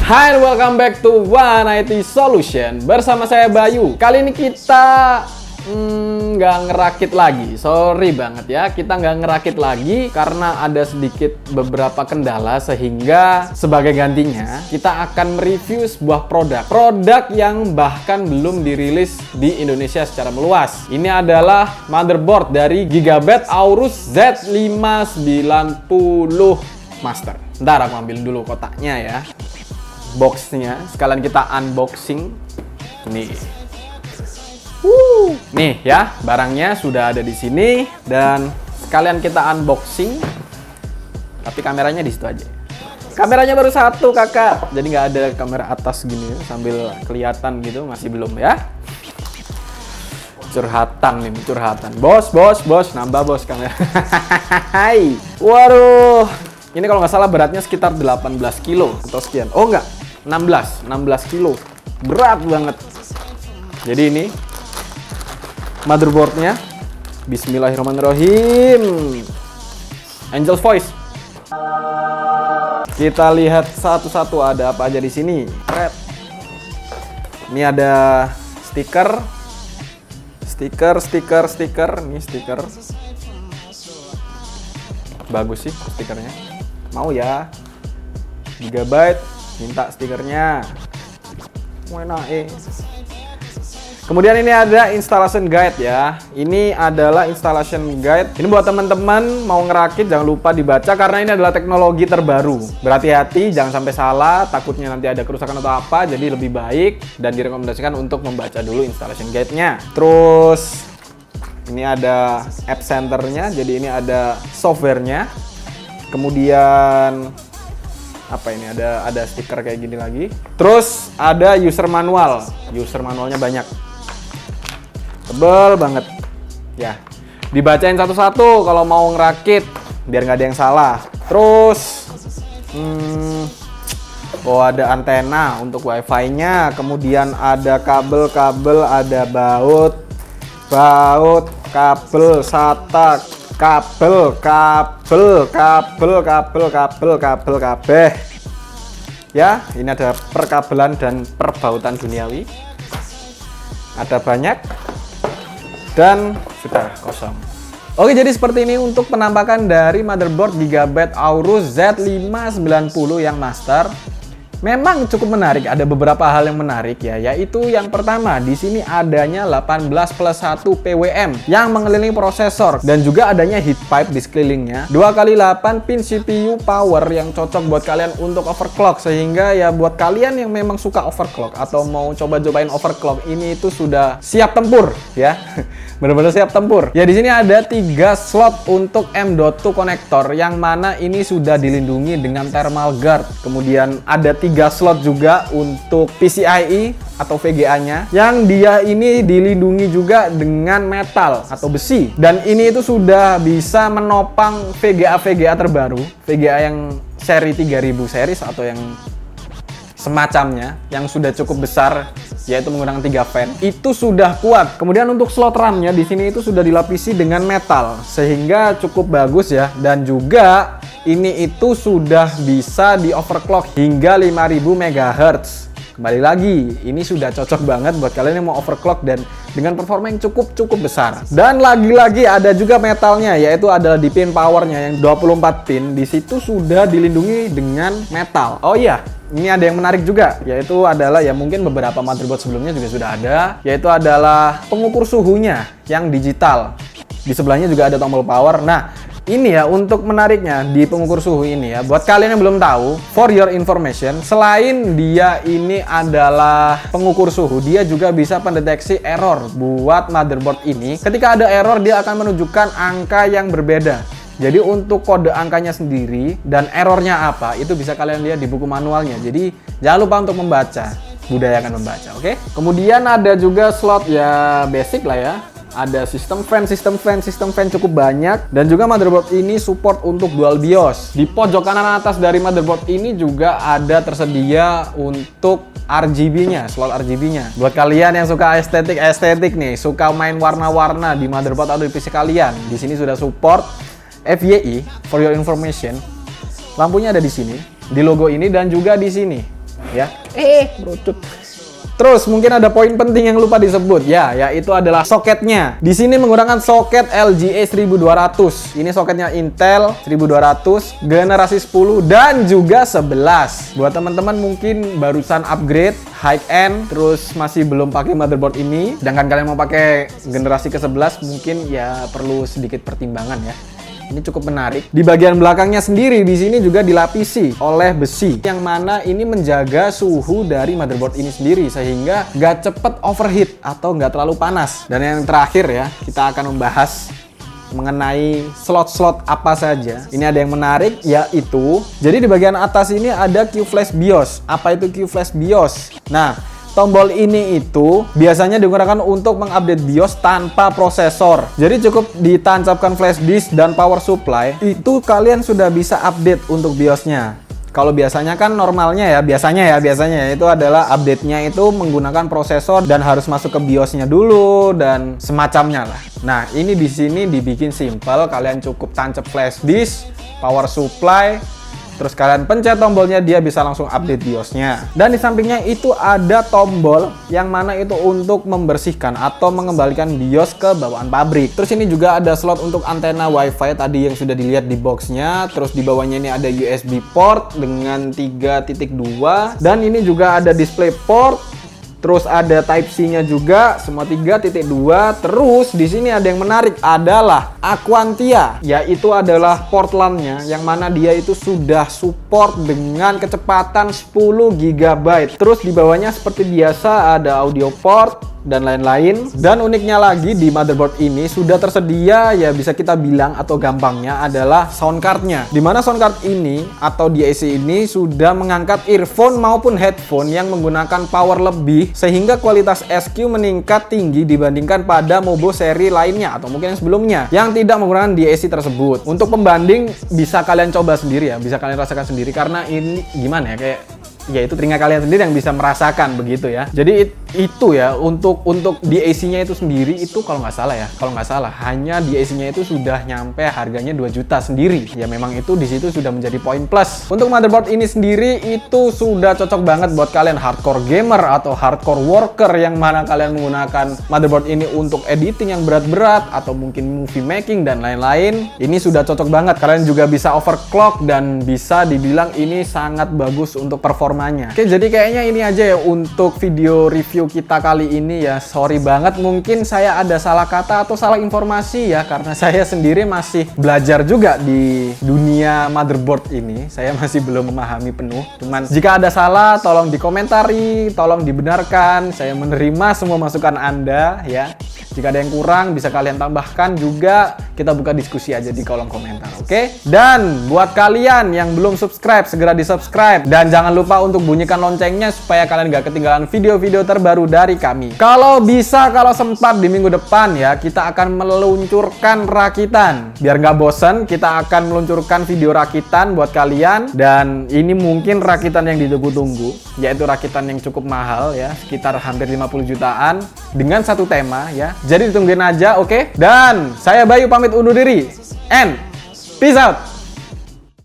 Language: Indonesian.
Hai and welcome back to One IT Solution. Bersama saya Bayu. Kali ini kita nggak ngerakit lagi. Sorry banget ya, kita nggak ngerakit lagi karena ada sedikit beberapa kendala, sehingga sebagai gantinya kita akan mereview sebuah produk yang bahkan belum dirilis di Indonesia secara meluas. Ini adalah motherboard dari Gigabyte Aorus Z590 Master. Ntar aku ambil dulu kotaknya ya, boxnya, sekalian kita unboxing. Nih ya, barangnya sudah ada di sini dan sekalian kita unboxing. Tapi kameranya di situ aja. Kameranya baru satu kakak, jadi nggak ada kamera atas gini sambil kelihatan gitu, masih belum ya. Curhatan nih, curhatan. Bos, nambah bos kamera. Hai, waduh, ini kalau nggak salah beratnya sekitar 18 kilo atau sekian. Oh enggak, 16 kilo, berat banget. Jadi ini motherboardnya. Bismillahirrahmanirrahim. Angel's Voice. Kita lihat satu-satu ada apa aja di sini. Ini ada stiker. Ini stiker. Bagus sih stikernya. Mau ya? Gigabyte minta stikernya. Kemudian ini ada installation guide ya. Ini adalah installation guide. Ini buat teman-teman mau ngerakit jangan lupa dibaca karena ini adalah teknologi terbaru. Berhati-hati jangan sampai salah, takutnya nanti ada kerusakan atau apa. Jadi lebih baik dan direkomendasikan untuk membaca dulu installation guide-nya. Terus ini ada app center-nya. Jadi ini ada software-nya. Kemudian apa ini, ada stiker kayak gini lagi. Terus ada user manual. User manualnya banyak. Tebel banget ya, dibacain satu-satu kalau mau ngerakit biar nggak ada yang salah. Terus ada antena untuk wifi-nya, kemudian ada kabel, ada baut, kabel SATA, kabel ya. Ini ada perkabelan dan perbautan duniawi, ada banyak. Dan sudah kosong. Oke, jadi seperti ini untuk penampakan dari motherboard Gigabyte Aorus Z590 yang master. Memang cukup menarik, ada beberapa hal yang menarik ya, yaitu yang pertama di sini adanya 18+1 PWM yang mengelilingi prosesor dan juga adanya heat pipe di sekelilingnya. 2x8 pin CPU power yang cocok buat kalian untuk overclock, sehingga ya buat kalian yang memang suka overclock atau mau coba-cobain overclock, ini itu sudah siap tempur ya. Benar-benar siap tempur. Ya, di sini ada 3 slot untuk M.2 konektor yang mana ini sudah dilindungi dengan thermal guard. Kemudian ada 3 slot juga untuk PCIe atau VGA-nya yang dia ini dilindungi juga dengan metal atau besi. Dan ini itu sudah bisa menopang VGA terbaru, VGA yang seri 3000 series atau yang semacamnya yang sudah cukup besar, yaitu menggunakan 3 fan. Itu sudah kuat. Kemudian untuk slot RAM-nya di sini itu sudah dilapisi dengan metal sehingga cukup bagus ya, dan juga ini itu sudah bisa di overclock hingga 5000 MHz. Kembali lagi, ini sudah cocok banget buat kalian yang mau overclock dan dengan performa yang cukup besar. Dan lagi-lagi ada juga metalnya, yaitu adalah di pin powernya yang 24 pin. Di situ sudah dilindungi dengan metal. Oh iya, ini ada yang menarik juga, yaitu adalah ya mungkin beberapa motherboard sebelumnya juga sudah ada, yaitu adalah pengukur suhunya yang digital. Di sebelahnya juga ada tombol power. Nah, ini ya untuk menariknya di pengukur suhu ini ya, buat kalian yang belum tahu, for your information, selain dia ini adalah pengukur suhu, dia juga bisa pendeteksi error buat motherboard ini. Ketika ada error, dia akan menunjukkan angka yang berbeda. Jadi untuk kode angkanya sendiri dan errornya apa, itu bisa kalian lihat di buku manualnya. Jadi jangan lupa untuk membaca, budayakan membaca, oke? Kemudian ada juga slot ya basic lah ya. Ada sistem fan cukup banyak, dan juga motherboard ini support untuk dual BIOS. Di pojok kanan atas dari motherboard ini juga ada tersedia untuk RGB-nya, slot RGB-nya. Buat kalian yang suka estetik nih, suka main warna-warna di motherboard atau di PC kalian, di sini sudah support FYI, for your information. Lampunya ada di sini, di logo ini dan juga di sini. ya. Merucut. Terus mungkin ada poin penting yang lupa disebut ya, yaitu adalah soketnya. Di sini menggunakan soket LGA 1200. Ini soketnya Intel 1200 generasi 10 dan juga 11. Buat teman-teman mungkin barusan upgrade high end terus masih belum pakai motherboard ini, sedangkan kalian mau pakai generasi ke-11, mungkin ya perlu sedikit pertimbangan ya. Ini cukup menarik. Di bagian belakangnya sendiri di sini juga dilapisi oleh besi yang mana ini menjaga suhu dari motherboard ini sendiri sehingga nggak cepet overheat atau nggak terlalu panas. Dan yang terakhir ya, kita akan membahas mengenai slot-slot apa saja. Ini ada yang menarik yaitu, jadi di bagian atas ini ada QFlash BIOS. Apa itu QFlash BIOS? Nah, tombol ini itu biasanya digunakan untuk mengupdate BIOS tanpa prosesor. Jadi cukup ditancapkan flash disk dan power supply, itu kalian sudah bisa update untuk BIOS-nya. Kalau biasanya kan normalnya ya, biasanya itu adalah update-nya itu menggunakan prosesor dan harus masuk ke BIOS-nya dulu dan semacamnya lah. Nah, ini di sini dibikin simple, kalian cukup tancap flash disk, power supply, terus kalian pencet tombolnya, dia bisa langsung update BIOS-nya. Dan di sampingnya itu ada tombol yang mana itu untuk membersihkan atau mengembalikan BIOS ke bawaan pabrik. Terus ini juga ada slot untuk antena WiFi tadi yang sudah dilihat di boxnya. Terus di bawahnya ini ada USB port dengan 3.2 dan ini juga ada display port. Terus ada Type-C-nya juga, semua 3.2. Terus di sini ada yang menarik adalah Aquantia, yaitu adalah port LAN-nya yang mana dia itu sudah support dengan kecepatan 10 GB. Terus di bawahnya seperti biasa ada audio port dan lain-lain. Dan uniknya lagi di motherboard ini sudah tersedia ya, bisa kita bilang atau gampangnya adalah sound card-nya. Dimana sound card ini atau DAC ini sudah mengangkat earphone maupun headphone yang menggunakan power lebih sehingga kualitas SQ meningkat tinggi dibandingkan pada Mobo seri lainnya atau mungkin yang sebelumnya yang tidak menggunakan DAC tersebut. Untuk pembanding bisa kalian coba sendiri ya, bisa kalian rasakan sendiri karena ini gimana ya, kayak ya itu telinga kalian sendiri yang bisa merasakan begitu ya. Jadi itu ya untuk DAC-nya itu sendiri itu kalau nggak salah hanya DAC-nya itu sudah nyampe harganya 2 juta sendiri. Ya memang itu di situ sudah menjadi poin plus. Untuk motherboard ini sendiri itu sudah cocok banget buat kalian hardcore gamer atau hardcore worker yang mana kalian menggunakan motherboard ini untuk editing yang berat-berat atau mungkin movie making dan lain-lain. Ini sudah cocok banget. Kalian juga bisa overclock dan bisa dibilang ini sangat bagus untuk performanya. Oke, jadi kayaknya ini aja ya untuk video review kita kali ini ya. Sorry banget mungkin saya ada salah kata atau salah informasi ya, karena saya sendiri masih belajar juga di dunia motherboard ini. Saya masih belum memahami penuh. Cuman jika ada salah tolong dikomentari, tolong dibenarkan. Saya menerima semua masukan Anda ya. Jika ada yang kurang bisa kalian tambahkan juga, kita buka diskusi aja di kolom komentar, oke? Dan buat kalian yang belum subscribe, segera di-subscribe. Dan jangan lupa untuk bunyikan loncengnya supaya kalian gak ketinggalan video-video terbaru dari kami. Kalau bisa, kalau sempat di minggu depan ya, kita akan meluncurkan rakitan. Biar gak bosen, kita akan meluncurkan video rakitan buat kalian. Dan ini mungkin rakitan yang ditunggu-tunggu, yaitu rakitan yang cukup mahal ya, sekitar hampir 50 jutaan dengan satu tema ya. Jadi ditungguin aja, oke? Dan saya Bayu pamit undur diri. And peace out.